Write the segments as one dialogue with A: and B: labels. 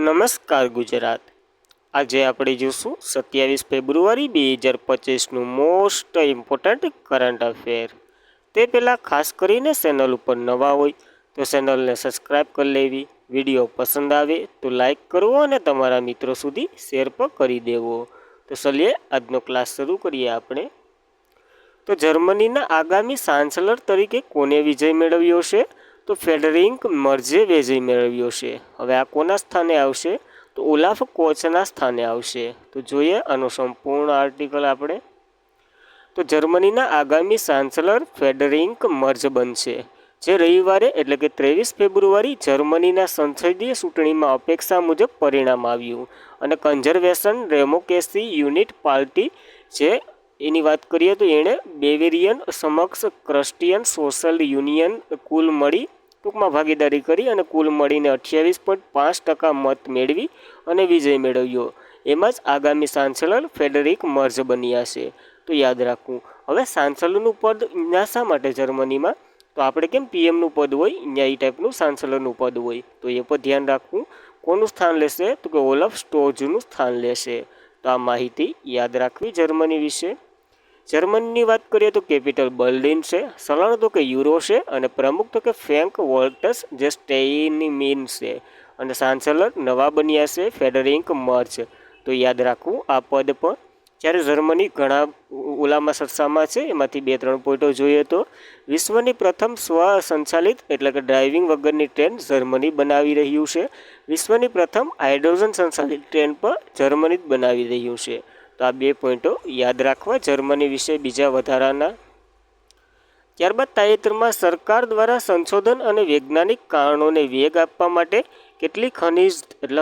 A: નમસ્કાર ગુજરાત। આજે આપણે જોશું 27 ફેબ્રુઆરી 2025નું મોસ્ટ ઇમ્પોર્ટન્ટ કરંટ અફેર। તે પહેલાં ખાસ કરીને ચેનલ ઉપર નવા હોય તો ચેનલને સબસ્ક્રાઈબ કરી લેવી, વિડીયો પસંદ આવે તો લાઈક કરવો અને તમારા મિત્રો સુધી શેર પણ કરી દેવો। તો ચલીએ આજનો ક્લાસ શરૂ કરીએ આપણે। તો જર્મનીના આગામી ચાન્સલર તરીકે કોને વિજય મેળવ્યો છે? તો ફેડરિક મર્ઝે વિજય મેળવ્યો છે। હવે આ કોના સ્થાને આવશે? તો ઓલાફ કોચના સ્થાને આવશે। તો જોઈએ આનો સંપૂર્ણ આર્ટિકલ આપણે। તો જર્મનીના આગામી ચાન્સલર ફેડરિક મર્ઝ બનશે, જે રવિવારે એટલે કે 23 ફેબ્રુઆરી જર્મનીના સંસદીય ચૂંટણીમાં અપેક્ષા મુજબ પરિણામ આવ્યું અને કન્ઝર્વેશન ડેમોક્રેસી યુનિટ પાર્ટી, જે એની વાત કરીએ તો એણે બેવેરિયન સમક્ષ ક્રિશ્ચિયન સોશિયલ યુનિયન કુલ મળી ટૂંકમાં ભાગીદારી કરી અને કુલ મળીને 28.5% મત મેળવી અને વિજય મેળવ્યો। એમાં જ આગામી ચાન્સલર ફેડરિક મર્ઝ બન્યા છે। તો યાદ રાખવું। હવે ચાન્સલરનું પદ અહીંયા શા માટે જર્મનીમાં? તો આપણે કેમ પીએમનું પદ હોય, અહીંયા એ ટાઈપનું ચાન્સલરનું પદ હોય, તો એ પર ધ્યાન રાખવું। કોનું સ્થાન લેશે? તો કે ઓલાફ સ્ટોર્ઝનું સ્થાન લેશે। તો આ માહિતી યાદ રાખવી જર્મની વિશે। જર્મનીની વાત કરીએ તો કેપિટલ બર્લિન છે, ચલણ તો કે યુરો છે અને પ્રમુખ તો કે ફ્રેન્ક વોલ્ટર્સ જે સ્ટેઇનમીન છે અને ચાન્સલર નવા બન્યા છે ફેડરિક મર્ઝ। તો યાદ રાખવું આ પદ પણ। જ્યારે જર્મની ઘણા ઓલામાં ચર્ચામાં છે, એમાંથી 2-3 પોઈન્ટો જોઈએ તો વિશ્વની પ્રથમ સ્વસંચાલિત એટલે કે ડ્રાઇવિંગ વગરની ટ્રેન જર્મની બનાવી રહ્યું છે। વિશ્વની પ્રથમ હાઇડ્રોજન સંચાલિત ટ્રેન પણ જર્મની જ બનાવી રહ્યું છે। તો આ 2 પોઈન્ટો યાદ રાખવા જર્મની વિશે બીજા વધારાના। ત્યારબાદ તાજેતરમાં સરકાર દ્વારા સંશોધન અને વૈજ્ઞાનિક કારણોને વેગ આપવા માટે કેટલી ખનિજ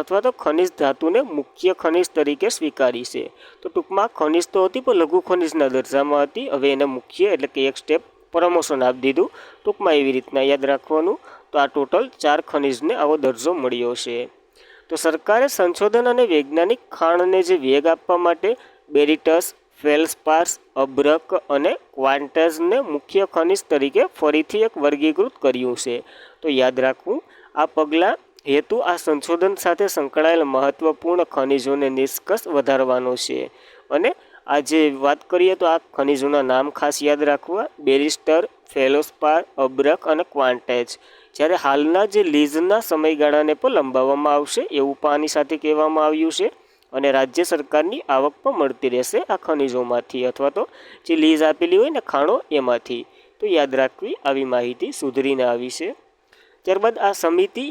A: અથવા તો ખનિજ ધાતુને મુખ્ય ખનિજ તરીકે સ્વીકારી છે? તો ટૂંકમાં ખનિજ તો હતી પણ લઘુ ખનિજના દરજ્જામાં હતી, હવે એને મુખ્ય એટલે કે એક સ્ટેપ પ્રમોશન આપી દીધું, ટૂંકમાં એવી રીતના યાદ રાખવાનું। તો આ ટોટલ 4 ખનિજને આવો દરજ્જો મળ્યો છે। તો સરકારે સંશોધન અને વૈજ્ઞાનિક ખાણને જે વેગ આપવા માટે બેરિટસ, ફેલ્સપાર, અબ્રક અને ક્વાર્ટ્ઝને મુખ્ય ખનિજ તરીકે ફરીથી એક વર્ગીકૃત કર્યું છે। તો યાદ રાખવું આ પગલાં હેતુ આ સંશોધન સાથે સંકળાયેલ મહત્વપૂર્ણ ખનિજોને નિષ્કર્ષ વધારવાનો છે। અને આ જે વાત કરીએ તો આ ખનિજોના નામ ખાસ યાદ રાખવા: બેરિસ્ટર, ફેલ્સપાર, અબ્રક અને ક્વાર્ટ્ઝ। જ્યારે હાલના જે લીઝના સમયગાળાને પણ લંબાવવામાં આવશે એવું પણ આની સાથે કહેવામાં આવ્યું છે અને રાજ્ય સરકારની આવક પણ મળતી રહેશે આ ખનિજોમાંથી અથવા તો જે લીઝ આપેલી હોય ને ખાણો એમાંથી। તો યાદ રાખવી આવી માહિતી સુધરીને આવી છે। ત્યારબાદ આ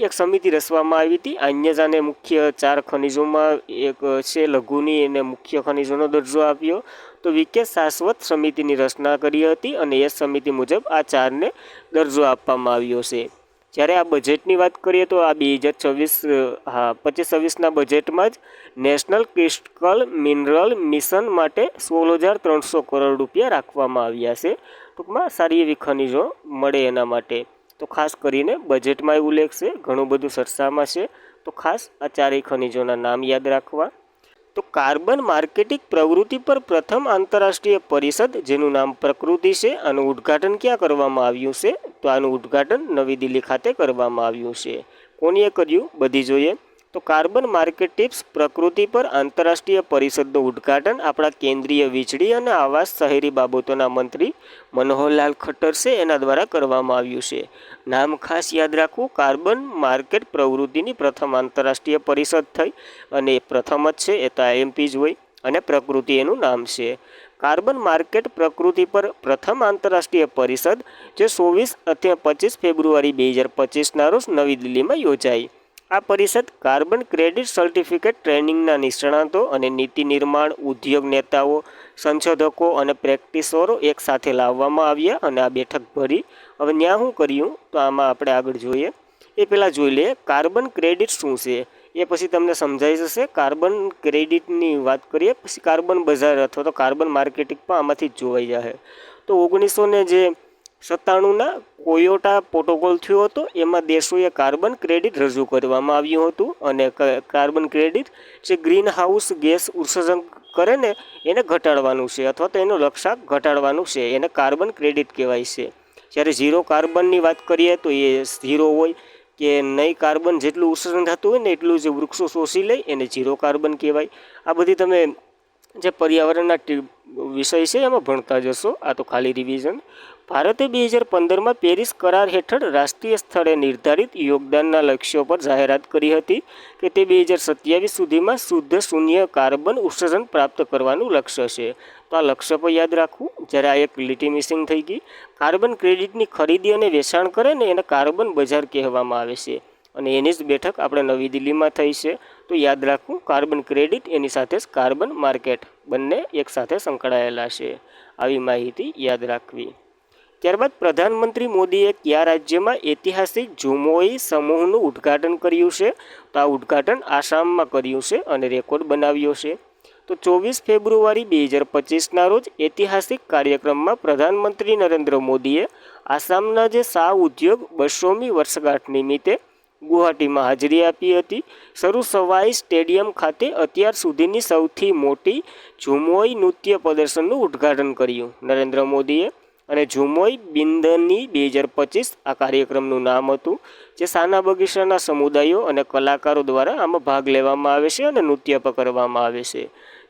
A: એક સમિતિ રચવામાં આવી હતી, આને મુખ્ય 4 ખનિજોમાં એક છે લઘુની એને મુખ્ય ખનિજોનો દરજ્જો આપ્યો। તો વિકે શાશ્વત સમિતિની રચના કરી હતી અને એ સમિતિ મુજબ આ 4ને દરજ્જો આપવામાં આવ્યો છે। જ્યારે આ બજેટની વાત કરીએ તો આ 2025-26ના બજેટમાં જ નેશનલ ક્રિટિકલ મિનરલ મિશન માટે 16,300 કરોડ રૂપિયા રાખવામાં આવ્યા છે, ટૂંકમાં સારી એવી ખનિજો મળે એના માટે। તો ખાસ કરીને બજેટમાં એવું ઉલ્લેખ છે, ઘણું બધું ચર્ચામાં છે, તો ખાસ આ 4 ખનિજોના નામ યાદ રાખવા। તો કાર્બન માર્કેટિંગ પ્રવૃત્તિ પર પ્રથમ આંતરરાષ્ટ્રીય પરિષદ જેનું નામ પ્રકૃતિ છે, આનું ઉદ્ઘાટન ક્યાં કરવામાં આવ્યું છે? તો આનું ઉદ્ઘાટન નવી દિલ્હી ખાતે કરવામાં આવ્યું છે। કોનીએ કર્યું? બધી જોઈએ। તો કાર્બન માર્કેટિંગ પ્રકૃતિ પર આંતરરાષ્ટ્રીય પરિષદનું ઉદ્ઘાટન આપણા કેન્દ્રીય વીજળી અને આવાસ શહેરી બાબતોના મંત્રી મનોહરલાલ ખટ્ટર છે એના દ્વારા કરવામાં આવ્યું છે। નામ ખાસ યાદ રાખવું, કાર્બન માર્કેટ પ્રવૃત્તિની પ્રથમ આંતરરાષ્ટ્રીય પરિષદ થઈ અને પ્રથમ જ છે, એ તો આઈએમપી જ હોય અને પ્રકૃતિ એનું નામ છે। કાર્બન માર્કેટ પ્રકૃતિ પર પ્રથમ આંતરરાષ્ટ્રીય પરિષદ જે 24-25 ફેબ્રુઆરી 2025ના રોજ નવી દિલ્હીમાં યોજાઈ। આ પરિષદ કાર્બન ક્રેડિટ સર્ટિફિકેટ ટ્રેનિંગના નિષ્ણાતો અને નીતિ નિર્માણ, ઉદ્યોગ નેતાઓ, સંશોધકો અને પ્રેક્ટિશનરો એક સાથે લાવવામાં આવ્યા અને આ બેઠક ભરી। હવે ત્યાં શું કર્યું? તો આમાં આપણે આગળ જોઈએ એ પહેલાં જોઈ લઈએ કાર્બન ક્રેડિટ શું છે, એ પછી તમને સમજાઈ જશે। કાર્બન ક્રેડિટની વાત કરીએ પછી કાર્બન બજાર અથવા તો કાર્બન માર્કેટિંગ પણ આમાંથી જ જોવાઈ જશે। તો 1997ના કોયોટા પ્રોટોકોલ થયો હતો, એમાં દેશોએ કાર્બન ક્રેડિટ રજૂ કરવામાં આવ્યું હતું અને કાર્બન ક્રેડિટ જે ગ્રીન હાઉસ ગેસ ઉત્સર્જન કરે ને એને ઘટાડવાનું છે અથવા તો એનો લક્ષ્યાંક ઘટાડવાનું છે, એને કાર્બન ક્રેડિટ કહેવાય છે। જ્યારે ઝીરો કાર્બનની વાત કરીએ તો એ ઝીરો હોય, કે નહીં કાર્બન જેટલું ઉત્સર્જન થતું હોય ને એટલું જે વૃક્ષો શોષી લે એને ઝીરો કાર્બન કહેવાય. આ બધી તમે જે પર્યાવરણના વિષય છે એમાં ભણતા જશો. આ તો ખાલી રિવિઝન. ભારતે 2015માં પેરિસ કરાર હેઠળ રાષ્ટ્રીય સ્તરે નિર્ધારિત યોગદાનના લક્ષ્યો પર જાહેરાત કરી હતી કે તે 2027 સુધીમાં શુદ્ધ શૂન્ય કાર્બન ઉત્સર્જન પ્રાપ્ત કરવાનું લક્ષ્ય છે. તો આ લક્ષ્ય પર યાદ રાખવું. જ્યારે આ એક લીટી મિસિંગ થઈ ગઈ. કાર્બન ક્રેડિટની ખરીદી અને વેચાણ કરે ને એને કાર્બન બજાર કહેવામાં આવે છે અને એની જ બેઠક આપણે નવી દિલ્હીમાં થઈ છે. તો યાદ રાખવું, કાર્બન ક્રેડિટ એની સાથે જ કાર્બન માર્કેટ બંને એકસાથે સંકળાયેલા છે. આવી માહિતી યાદ રાખવી. ત્યારબાદ પ્રધાનમંત્રી મોદીએ કયા રાજ્યમાં ઐતિહાસિક ઝુમોઈ સમૂહનું ઉદ્ઘાટન કર્યું છે? તો આ ઉદ્ઘાટન આસામમાં કર્યું છે અને રેકોર્ડ બનાવ્યો છે. તો 24 ફેબ્રુઆરી 2025ના રોજ ઐતિહાસિક કાર્યક્રમમાં પ્રધાનમંત્રી નરેન્દ્ર મોદીએ આસામના જે શાહ ઉદ્યોગ 200મી વર્ષગાંઠ નિમિત્તે ગુવાહાટીમાં હાજરી આપી હતી. સરુ સવાઈ સ્ટેડિયમ ખાતે અત્યાર સુધીની સૌથી મોટી ઝુમોઈ નૃત્ય પ્રદર્શનનું ઉદ્ઘાટન કર્યું નરેન્દ્ર મોદીએ. અને ઝુમોઈ બિંદની 2025 આ કાર્યક્રમનું નામ હતું, જે સાના બગીચાના સમુદાયો અને કલાકારો દ્વારા આમાં ભાગ લેવામાં આવે છે અને નૃત્ય પણ કરવામાં આવે છે.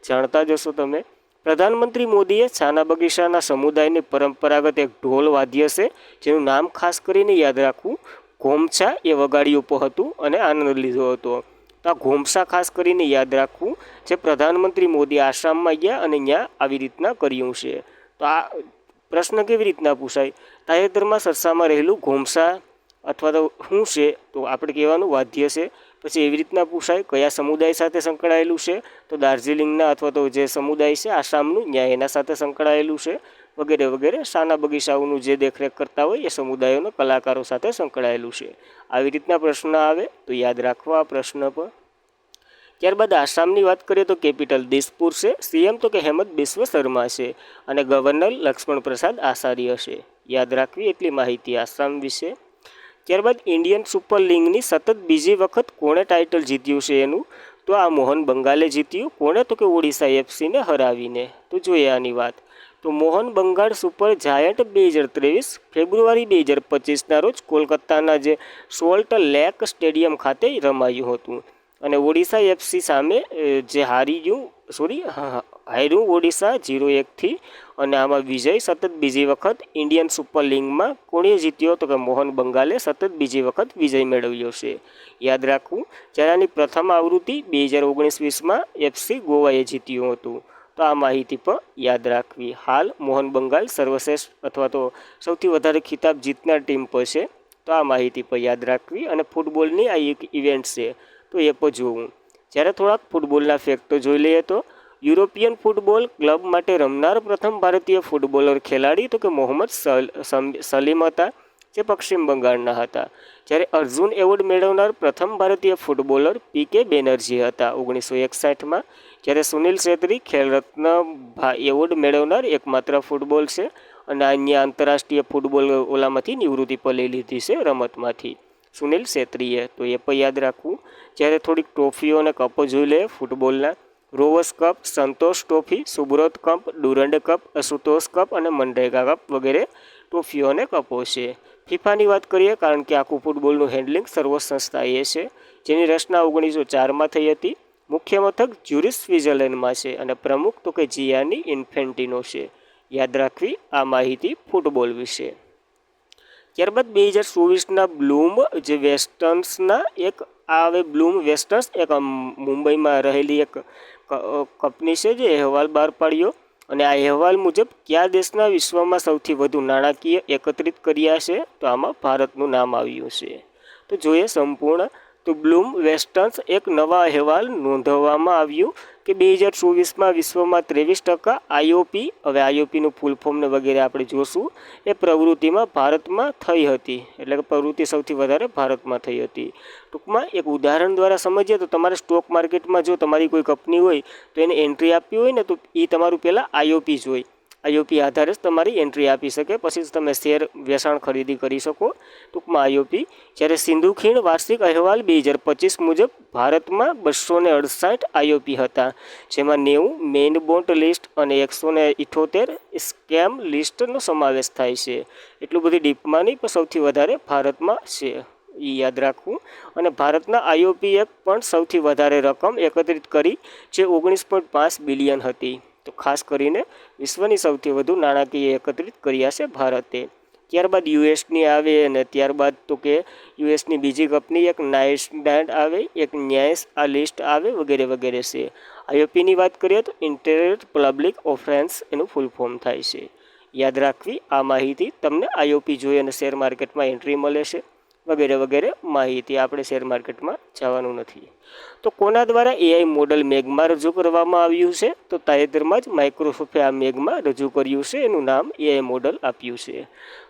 A: જાણતા જશો તમે. પ્રધાનમંત્રી મોદીએ સાના બગીચાના સમુદાયની પરંપરાગત એક ઢોલ વાદ્ય છે જેનું નામ ખાસ કરીને યાદ રાખવું, ઘોમસા એ વગાડ્યું પણ હતું અને આનંદ લીધો હતો. તો આ ઘોમસા ખાસ કરીને યાદ રાખવું, જે પ્રધાનમંત્રી મોદી આસામમાં ગયા અને ત્યાં આવી રીતના કર્યું છે. તો આ પ્રશ્ન કેવી રીતના પૂછાય? તાજેતરમાં ચર્ચામાં રહેલું ઘોમસા અથવા તો શું છે? તો આપણે કહેવાનું વાદ્ય છે. પછી એવી રીતના પૂછાય કયા સમુદાય સાથે સંકળાયેલું છે? તો દાર્જિલિંગના અથવા તો જે સમુદાય છે આસામનું ત્યાં એના સાથે સંકળાયેલું છે વગેરે વગેરે. શાના બગીચાઓનું જે દેખરેખ કરતા હોય એ સમુદાયોના કલાકારો સાથે સંકળાયેલું છે. આવી રીતના પ્રશ્ન આવે તો યાદ રાખવા આ પ્રશ્ન પર. ત્યારબાદ આસામની વાત કરીએ તો કેપિટલ દિસપુર છે. સીએમ તો કે હેમંત બિસ્વ શર્મા છે અને ગવર્નર લક્ષ્મણ પ્રસાદ આચાર્ય છે. યાદ રાખવી એટલી માહિતી આસામ વિશે. ત્યારબાદ ઇન્ડિયન સુપર લીગની સતત બીજી વખત કોણે ટાઇટલ જીત્યું છે એનું? તો આ મોહન બંગાલે જીત્યું. કોણે? તો કે ઓડિશા એફસીને હરાવીને. તો જોઈએ આની વાત. તો મોહન બંગાળ સુપર જાયન્ટ 2023 ફેબ્રુઆરી 2025ના રોજ કોલકાતાના જે સોલ્ટ લેક સ્ટેડિયમ ખાતે રમાયું હતું અને ઓડિશા એફસી સામે જે હાર્યું ઓડિશા 0-1થી. અને આમાં વિજય સતત બીજી વખત ઇન્ડિયન સુપર લીગમાં કોણે જીત્યો? તો કે મોહન બંગાલે સતત બીજી વખત વિજય મેળવ્યો છે. યાદ રાખવું. જ્યારે આની પ્રથમ આવૃત્તિ 2019-20માં એફસી ગોવાએ જીત્યું હતું. તો આ માહિતી પણ યાદ રાખવી. હાલ મોહન બંગાળ સર્વશ્રેષ્ઠ અથવા તો સૌથી વધારે ખિતાબ જીતનાર ટીમ પર છે. તો આ માહિતી પણ યાદ રાખવી. અને ફૂટબોલની આ એક ઇવેન્ટ છે તો એ પણ જોવું. જ્યારે થોડાક ફૂટબોલના ફેક્ટો જોઈ લઈએ તો યુરોપિયન ફૂટબોલ ક્લબ માટે રમનાર પ્રથમ ભારતીય ફૂટબોલર ખેલાડી તો કે મોહમ્મદ સલીમ હતા, જે પશ્ચિમ બંગાળના હતા. જ્યારે અર્જુન એવોર્ડ મેળવનાર પ્રથમ ભારતીય ફૂટબોલર પીકે બેનર્જી હતા 1961માં. જ્યારે સુનિલ છેત્રી ખેલરત્ન એવોર્ડ મેળવનાર એકમાત્ર ફૂટબોલ છે અને અન્ય આંતરરાષ્ટ્રીય ફૂટબોલ ઓલામાંથી નિવૃત્તિ પર લઈ લીધી છે રમતમાંથી સુનિલ છેત્રીએ. તો એ પણ યાદ રાખવું. જ્યારે થોડીક ટ્રોફીઓ અને કપો જોઈ લે ફૂટબોલના. રોવર્સ કપ, સંતોષ ટ્રોફી, સુબ્રોત કપ, ડુરંડ કપ, અશુતોષ કપ અને મનરેગા કપ વગેરે ટ્રોફીઓ અને કપો છે. ફિફાની વાત કરીએ, કારણ કે આખું ફૂટબોલનું હેન્ડલિંગ સર્વોચ્ચ સંસ્થા એ છે, જેની રચના 1904માં થઈ હતી. મુખ્ય મથક જ્યુરિચ સ્વિટ્ઝરલેન્ડમાં છે અને પ્રમુખ તો કે જિયાની ઇન્ફેન્ટિનો છે. યાદ રાખવી આ માહિતી ફૂટબોલ વિશે. ત્યારબાદ 2024ના બ્લૂમ જે વેસ્ટર્ન્સના એક બ્લૂમ વેસ્ટર્ન્સ એક મુંબઈમાં રહેલી એક કંપની છે જે અહેવાલ બહાર પાડ્યો અને આ અહેવાલ મુજબ કયા દેશના વિશ્વમાં સૌથી વધુ નાણાકીય એકત્રિત કર્યા છે? તો આમાં ભારતનું નામ આવ્યું છે. તો જોઈએ સંપૂર્ણ. તો બ્લૂમ વેસ્ટર્ન્સ એક નવા અહેવાલ નોંધવામાં આવ્યું કે 2024માં વિશ્વમાં 23% આઈઓપી, હવે આઈઓપીનું ફૂલ ફોર્મને વગેરે આપણે જોશું, એ પ્રવૃત્તિમાં ભારતમાં થઈ હતી. એટલે કે પ્રવૃત્તિ સૌથી વધારે ભારતમાં થઈ હતી. ટૂંકમાં એક ઉદાહરણ દ્વારા સમજીએ તો તમારે સ્ટોક માર્કેટમાં જો તમારી કોઈ કંપની હોય તો એને એન્ટ્રી આપવી હોય ને તો એ તમારું પહેલાં આઈઓપી જોઈ. આઈઓપી આધારે જ તમારી એન્ટ્રી આપી શકે, પછી જ તમે શેર વેચાણ ખરીદી કરી શકો. ટૂંકમાં આઈઓપી. જ્યારે સિંધુ ખીણ વાર્ષિક અહેવાલ 2025 મુજબ ભારતમાં 268 આઈઓપી હતા, જેમાં 90 મેઇન બોન્ડ લિસ્ટ અને 178 સ્કેમ લિસ્ટનો સમાવેશ થાય છે. એટલું બધી ડીપમાં નહીં, પણ સૌથી વધારે ભારતમાં છે. એ યાદ રાખવું. અને ભારતના IOPએ પણ સૌથી વધારે રકમ એકત્રિત કરી, જે 19.5 બિલિયન હતી. તો ખાસ કરીને વિશ્વની સૌથી વધુ નાણાકીય એકત્રિત કર્યા છે ભારતે. ત્યારબાદ યુએસની આવે, અને ત્યારબાદ તો કે યુએસની બીજી કંપની એક નાઇસડાડ આવે, એક ન્યાસ આ લિસ્ટ આવે, વગેરે વગેરે છે. IOPની વાત કરીએ તો ઇન્ટરેસ્ટ પબ્લિક ઓફરન્સ એનું ફૂલ ફોર્મ થાય છે. યાદ રાખવી આ માહિતી તમને. IOP જોઈએ અને શેર માર્કેટમાં એન્ટ્રી મળે છે, વગેરે વગેરે માહિતી. આપણે શેર માર્કેટમાં જવાનું નથી. તો કોના દ્વારા AI મોડલ મેઘમાં રજૂ કરવામાં આવ્યું છે? તો તાજેતરમાં જ માઇક્રોસોફ્ટે આ મેઘમાં રજૂ કર્યું છે. એનું નામ AI મોડલ આપ્યું છે.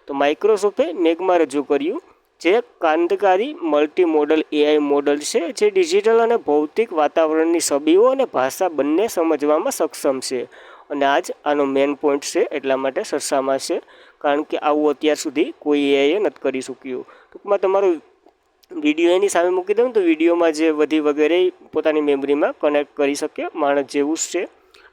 A: તો માઇક્રોસોફ્ટે મેઘમાં રજૂ કર્યું, જે ક્રાંતિકારી મલ્ટી મોડલ AI મોડલ છે, જે ડિજિટલ અને ભૌતિક વાતાવરણની છબીઓ અને ભાષા બંને સમજવામાં સક્ષમ છે. અને આ જ આનો મેઇન પોઈન્ટ છે, એટલા માટે ચર્ચામાં છે, કારણ કે આવું અત્યાર સુધી કોઈ AI નથી કરી શક્યું. ટૂંકમાં તમારો વિડીયો એની સામે મૂકી દઉં તો વિડીયોમાં જે વધી વગેરે પોતાની મેમરીમાં કનેક્ટ કરી શકે, માણસ જેવું જ છે.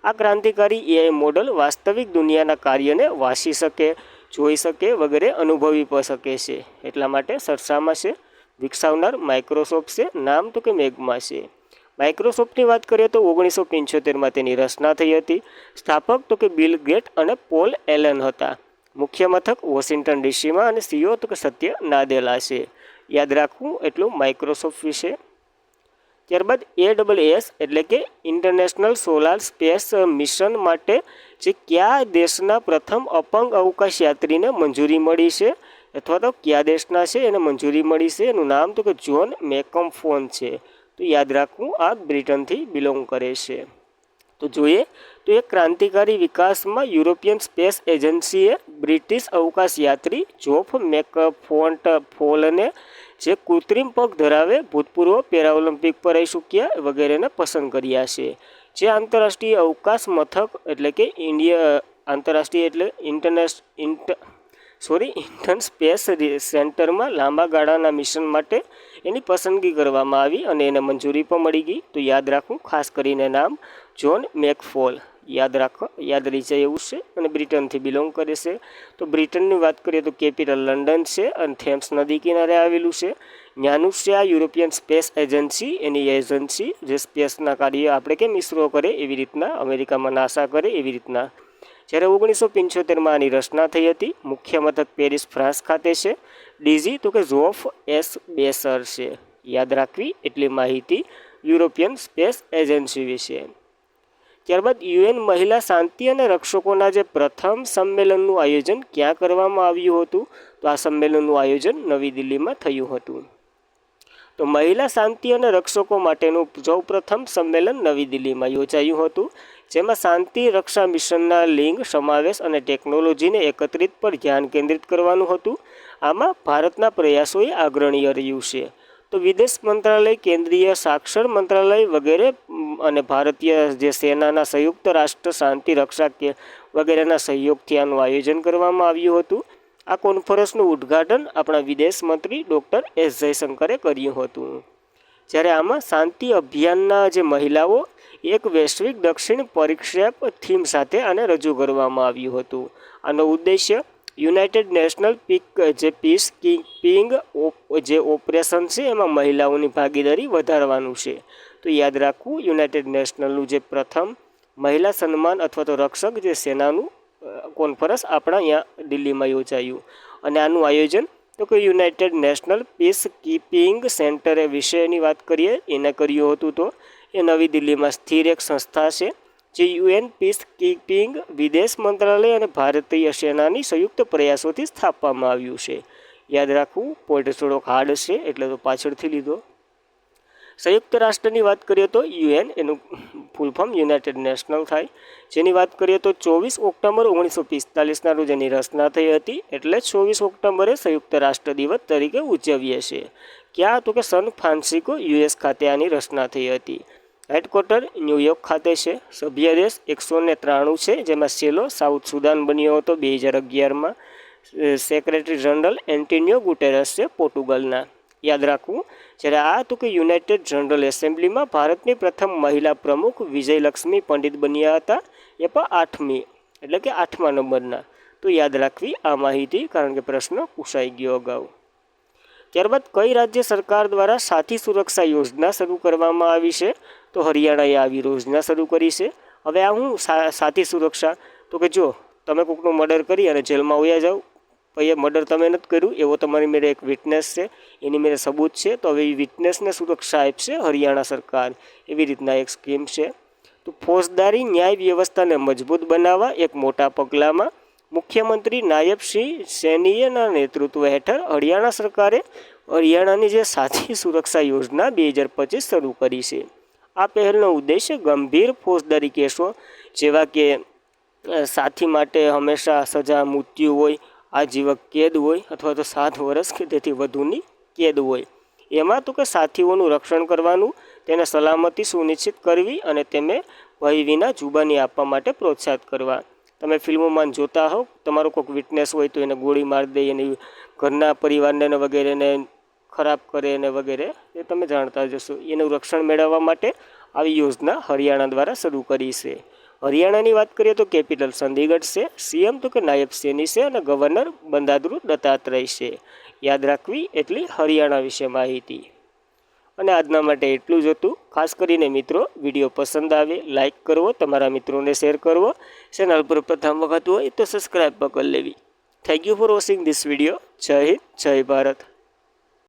A: આ ક્રાંતિકારી AI મોડલ વાસ્તવિક દુનિયાના કાર્યને વાંચી શકે, જોઈ શકે, વગેરે અનુભવી પણ શકે છે. એટલા માટે ચર્ચામાં છે. વિકસાવનાર માઇક્રોસોફ્ટ છે, નામ તો કે મેઘમાં છે. માઇક્રોસોફ્ટની વાત કરીએ તો 1975માં તેની રચના થઈ હતી. સ્થાપક તો કે બિલ ગેટ અને પોલ એલન હતા. મુખ્ય મથક વોશિંગ્ટન DCમાં, અને CEO તો કે સત્ય નાદેલા છે. યાદ રાખવું એટલું માઇક્રોસોફ્ટ વિશે. ત્યારબાદ AWS એટલે કે ઇન્ટરનેશનલ સોલાર સ્પેસ મિશન માટે જે કયા દેશના પ્રથમ અપંગ અવકાશ યાત્રીને મંજૂરી મળી છે, અથવા તો કયા દેશના છે એને મંજૂરી મળી છે? એનું નામ તો કે જ્હોન મેકમ્ફોન છે. તો યાદ રાખવું આ બ્રિટનથી બિલોંગ કરે છે. તો જોઈએ તો એક ક્રાંતિકારી વિકાસમાં યુરોપિયન સ્પેસ એજન્સીએ બ્રિટિશ અવકાશ યાત્રી જોફ મેકફોન્ટફોલને, જે કૃત્રિમ પગ ધરાવે, ભૂતપૂર્વ પેરાઓલિમ્પિક પર રહી ચૂક્યા, વગેરેને પસંદ કર્યા છે. જે આંતરરાષ્ટ્રીય અવકાશ મથક એટલે કે આંતરરાષ્ટ્રીય એટલે ઇન્ટર્ન સ્પેસ સેન્ટરમાં લાંબા ગાળાના મિશન માટે એની પસંદગી કરવામાં આવી, અને એને મંજૂરી પણ મળી ગઈ. તો યાદ રાખવું ખાસ કરીને નામ જ્હોન મેકફોલ. યાદ રહી જાય એવું છે, અને બ્રિટનથી બિલોંગ કરે છે. તો બ્રિટનની વાત કરીએ તો કેપિટલ લંડન છે, અને થેમ્સ નદી કિનારે આવેલું છે. નાનું છે આ યુરોપિયન સ્પેસ એજન્સી, એની એજન્સી જે સ્પેસના કાર્ય આપણે કેમ ISRO કરે એવી રીતના, અમેરિકામાં નાસા કરે એવી રીતના. જ્યારે 1975માં આની રચના થઈ હતી. મુખ્ય મથક પેરિસ, ફ્રાન્સ ખાતે છે. DG તો કે જોફ એસ બેસર છે. યાદ રાખવી એટલી માહિતી યુરોપિયન સ્પેસ એજન્સી વિશે. ત્યારબાદ UN મહિલા શાંતિ અને રક્ષકોના જે પ્રથમ સંમેલનનું આયોજન ક્યાં કરવામાં આવ્યું હતું? તો આ સંમેલનનું આયોજન નવી દિલ્હીમાં થયું હતું. તો મહિલા શાંતિ અને રક્ષકો માટેનું સૌપ્રથમ સંમેલન નવી દિલ્હીમાં યોજાયું હતું, જેમાં શાંતિ રક્ષા મિશનના લિંગ, સમાવેશ અને ટેકનોલોજીને એકત્રિત પર ધ્યાન કેન્દ્રિત કરવાનું હતું. આમાં ભારતના પ્રયાસોએ અગ્રણીય રહ્યું છે. તો વિદેશ મંત્રાલય, કેન્દ્રીય સાક્ષર મંત્રાલય વગેરે અને ભારતીય જે સેનાના સંયુક્ત રાષ્ટ્ર શાંતિ રક્ષા વગેરેના સહયોગથી આનું આયોજન કરવામાં આવ્યું હતું. આ કોન્ફરન્સનું ઉદ્ઘાટન આપણા વિદેશ મંત્રી ડૉક્ટર S જયશંકરે કર્યું હતું. જ્યારે આમાં શાંતિ અભિયાનના જે મહિલાઓ એક વૈશ્વિક દક્ષિણ પરિક્ષેપ થીમ સાથે આને રજૂ કરવામાં આવ્યું હતું. આનો ઉદ્દેશ્ય યુનાઇટેડ નેશનલ પીસ કીપિંગ જે ઓપરેશન છે એમાં મહિલાઓની ભાગીદારી વધારવાનું છે. તો યાદ રાખવું યુનાઇટેડ નેશનલનું જે પ્રથમ મહિલા સન્માન અથવા તો રક્ષક જે સેનાનું કોન્ફરન્સ આપણા અહીંયા દિલ્હીમાં યોજાયું, અને આનું આયોજન તો કે યુનાઇટેડ નેશનલ પીસ કીપિંગ સેન્ટરે વિષયની વાત કરીએ એને કર્યું હતું. તો એ નવી દિલ્હીમાં સ્થિર એક સંસ્થા છે, જે UN પીસ કીપિંગ, વિદેશ મંત્રાલય અને ભારતીય સેનાની સંયુક્ત પ્રયાસોથી સ્થાપવામાં આવ્યું છે. યાદ રાખવું, પોઈન્ટ થોડોક હાર્ડ છે એટલે તો પાછળથી લીધો. સંયુક્ત રાષ્ટ્રની વાત કરીએ તો UN એનું ફૂલ ફોર્મ યુનાઇટેડ નેશનલ થાય, જેની વાત કરીએ તો 24 ઓક્ટોબર 1945ના રોજ એની રચના થઈ હતી. એટલે 24 ઓક્ટોબરે સંયુક્ત રાષ્ટ્ર દિવસ તરીકે ઉજવીએ છીએ. ક્યાં? તો કે સન ફ્રાન્સિસ્કો US ખાતે આની રચના થઈ હતી. હેડક્વાર્ટર ન્યૂયોર્ક ખાતે છે. સભ્ય દેશ 193 છે, જેમાં સેલો સાઉથ સુદાન બન્યો હતો 2011માં. સેક્રેટરી જનરલ એન્ટોનિયો ગુટેરસ છે પોર્ટુગલના. યાદ રાખવું. જ્યારે આ તો કે યુનાઇટેડ જનરલ એસેમ્બલીમાં ભારતની પ્રથમ મહિલા પ્રમુખ વિજયલક્ષ્મી પંડિત બન્યા હતા, એ પણ 8મી એટલે કે 8મા નંબરના. તો યાદ રાખવી આ માહિતી, કારણ કે પ્રશ્ન પૂછાઈ ગયો અગાઉ. ત્યારબાદ કઈ રાજ્ય સરકાર દ્વારા સાથી સુરક્ષા યોજના શરૂ કરવામાં આવી છે? તો હરિયાણાએ આવી યોજના શરૂ કરી છે. હવે આ હું સાથી સુરક્ષા, તો કે જો તમે કોઈકનું મર્ડર કરી અને જેલમાં વયા જાઓ, પછી એ મર્ડર તમે નથી કર્યું એવો તમારી મેળે એક વિટનેસ છે, એની મેળે સબૂત છે, તો હવે એ વિટનેસને સુરક્ષા આપશે હરિયાણા સરકાર. એવી રીતના એક સ્કીમ છે. તો ફોજદારી ન્યાય વ્યવસ્થાને મજબૂત બનાવવા એક મોટા પગલામાં મુખ્યમંત્રી નાયબ સિંહ સૈનીના નેતૃત્વ હેઠળ હરિયાણા સરકારે હરિયાણાની જે સાથી સુરક્ષા યોજના 2025 શરૂ કરી છે. આ પહેલનો ઉદ્દેશ્ય ગંભીર ફોજદારી કેસો જેવા કે સાથી માટે હંમેશા સજા મૃત્યુ હોય, આજીવન કેદ હોય અથવા તો 7 વર્ષ કે તેથી વધુની કેદ હોય, એમાં તો કે સાથીઓનું રક્ષણ કરવાનું, તેને સલામતી સુનિશ્ચિત કરવી અને તેમને ભય વિના જુબાની આપવા માટે પ્રોત્સાહિત કરવા. તમે ફિલ્મોમાં જોતા હો, તમારો કોઈક વિટનેસ હોય તો એને ગોળી મારી દે, એની ઘરના પરિવારને વગેરેને ખરાબ કરે અને વગેરે, એ તમે જાણતા જશો. એનું રક્ષણ મેળવવા માટે આવી યોજના હરિયાણા દ્વારા શરૂ કરી છે. હરિયાણાની વાત કરીએ તો કેપિટલ ચંદીગઢ છે, સીએમ તો કે નાયબ સૈની છે અને ગવર્નર બંદારુ દત્તાત્રેય છે. યાદ રાખવી એટલી હરિયાણા વિશે માહિતી. અને આજના માટે એટલું જ હતું. ખાસ કરીને મિત્રો, વિડીયો પસંદ આવે લાઇક કરવો, તમારા મિત્રોને શેર કરવો, ચેનલ પર પ્રથમ વખત હોય તો સબસ્ક્રાઈબ પણ કરી લેવી. Thank you for watching this video. જય હિન્દ, જય ભારત.